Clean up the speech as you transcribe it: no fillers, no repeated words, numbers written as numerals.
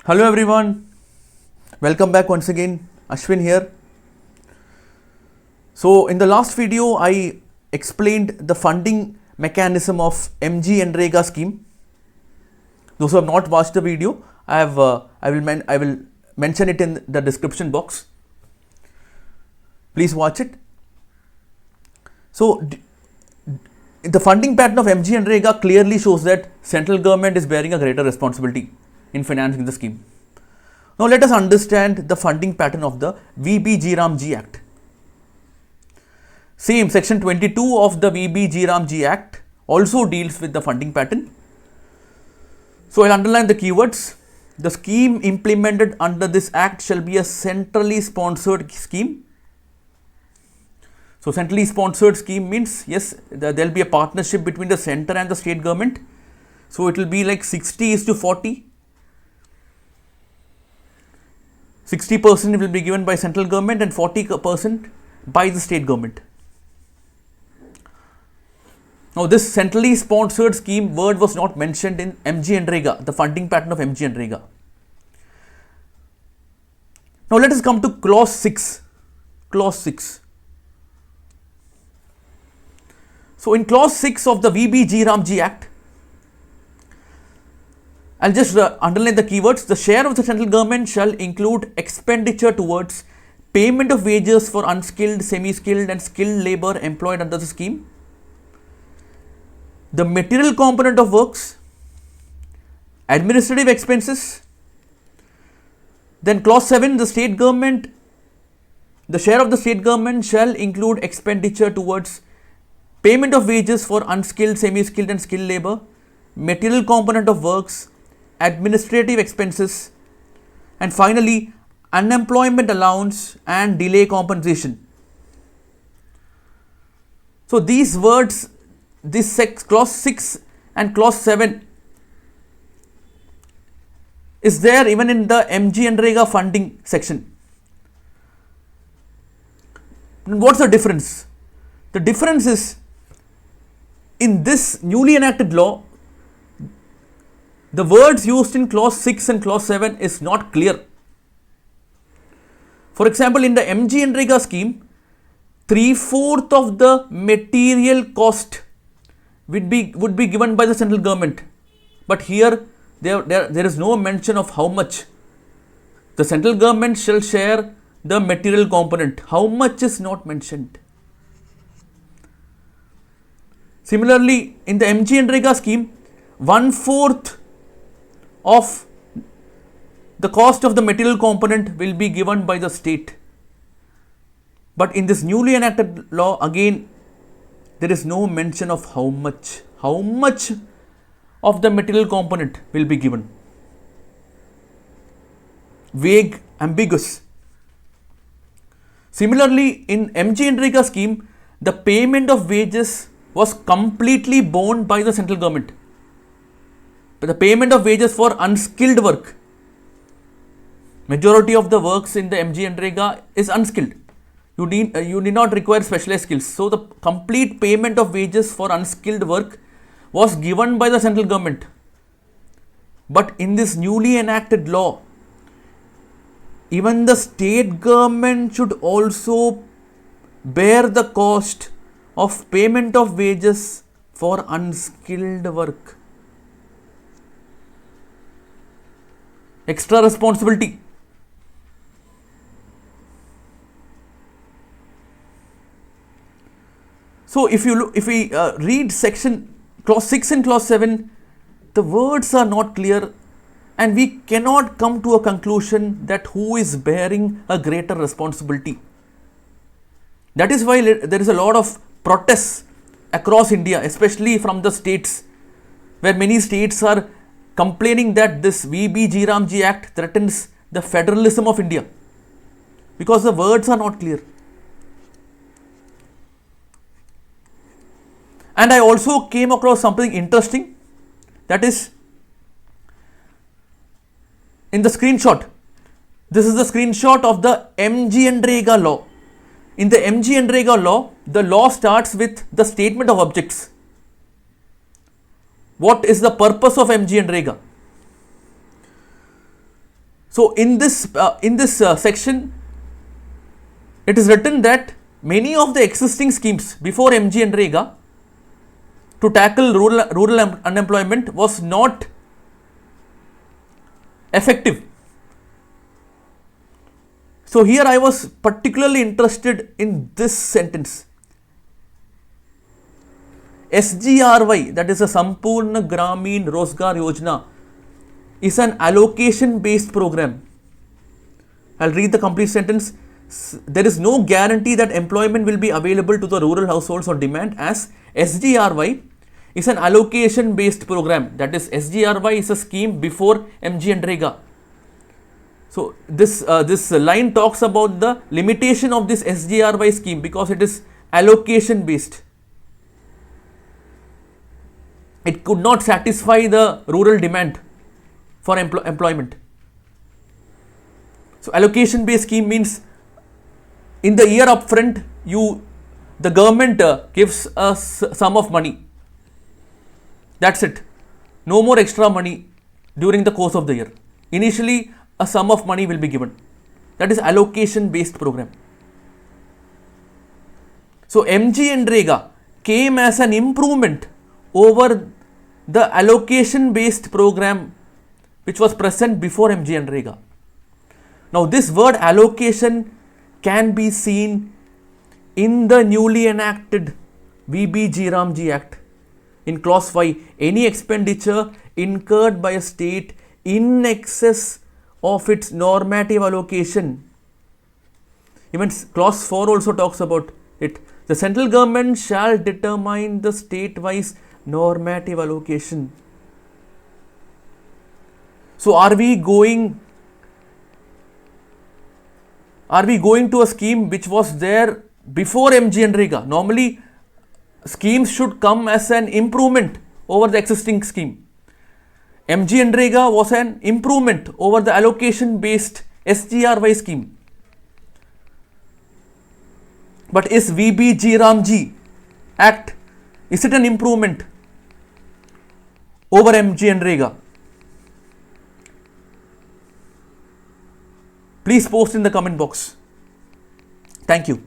Hello everyone, welcome back once again. Ashwin here. So in the last video I explained the funding mechanism of MGNREGA scheme. Those who have not watched the video, I will mention it in the description box. Please watch it. So the funding pattern of MGNREGA clearly shows that central government is bearing a greater responsibility in financing the scheme. Now let us understand the funding pattern of the VBGRAM G Act. Same section 22 of the VBGRAM G Act also deals with the funding pattern. So I'll underline the keywords. The scheme implemented under this act shall be a centrally sponsored scheme. So centrally sponsored scheme means yes, there will be a partnership between the center and the state government. So it will be like 60:40. 60% will be given by central government and 40% by the state government. Now this centrally sponsored scheme word was not mentioned in MGNREGA, the funding pattern of MGNREGA. Now let us come to clause 6. Clause 6. So in clause 6 of the VBGRAM G Act, I'll just underline the keywords. The share of the central government shall include expenditure towards payment of wages for unskilled, semi-skilled and skilled labour employed under the scheme, the material component of works, administrative expenses. Then clause 7, the share of the state government shall include expenditure towards payment of wages for unskilled, semi-skilled and skilled labour, material component of works, administrative expenses, and finally unemployment allowance and delay compensation. So these words, clause 6 and clause 7 is there even in the MGNREGA funding section. What's the difference? The difference is in this newly enacted law, the words used in clause 6 and clause 7 is not clear. For example, in the MGNREGA scheme, 3/4 of the material cost would be given by the central government. But here there is no mention of how much. The central government shall share the material component. How much is not mentioned. Similarly, in the MGNREGA scheme, 1/4 of the cost of the material component will be given by the state. But in this newly enacted law, again, there is no mention of how much of the material component will be given. Vague, ambiguous. Similarly, in MGNREGA scheme, the payment of wages was completely borne by the central government. But the payment of wages for unskilled work, majority of the works in the MGNREGA is unskilled. You need not require specialized skills. So the complete payment of wages for unskilled work was given by the central government. But in this newly enacted law, even the state government should also bear the cost of payment of wages for unskilled work. Extra responsibility. So if we read section clause 6 and clause 7, the words are not clear and we cannot come to a conclusion that who is bearing a greater responsibility. That is why there is a lot of protests across India, especially from the states, where many states are complaining that this VBGRAM G Act threatens the federalism of India because the words are not clear. And I also came across something interesting, that is in the screenshot. This is the screenshot of the MGNREGA law. In the MGNREGA law, the law starts with the statement of objects. What is the purpose of MGNREGA? So in this section, it is written that many of the existing schemes before MGNREGA to tackle rural unemployment was not effective. So here I was particularly interested in this sentence. SGRY, that is a Sampurna Gramin Rozgar Yojana, is an allocation based program. I'll read the complete sentence. There is no guarantee that employment will be available to the rural households on demand, as SGRY is an allocation based program. That is, SGRY is a scheme before MGNREGA. So this line talks about the limitation of this SGRY scheme because it is allocation based. It could not satisfy the rural demand for employment. So allocation based scheme means in the year upfront, the government gives a sum of money. That's it. No more extra money during the course of the year. Initially, a sum of money will be given. That is allocation based program. So MGNREGA came as an improvement over the allocation based program which was present before MGNREGA. Now this word allocation can be seen in the newly enacted VBGRAM G Act. In clause 5, any expenditure incurred by a state in excess of its normative allocation. Even clause 4 also talks about it. The central government shall determine the state-wise normative allocation. So are we going to a scheme which was there before MGNREGA? Normally, schemes should come as an improvement over the existing scheme. MGNREGA was an improvement over the allocation based SGRY scheme. But is VBGRAM G Act, is it an improvement over MGNREGA? Please post in the comment box. Thank you.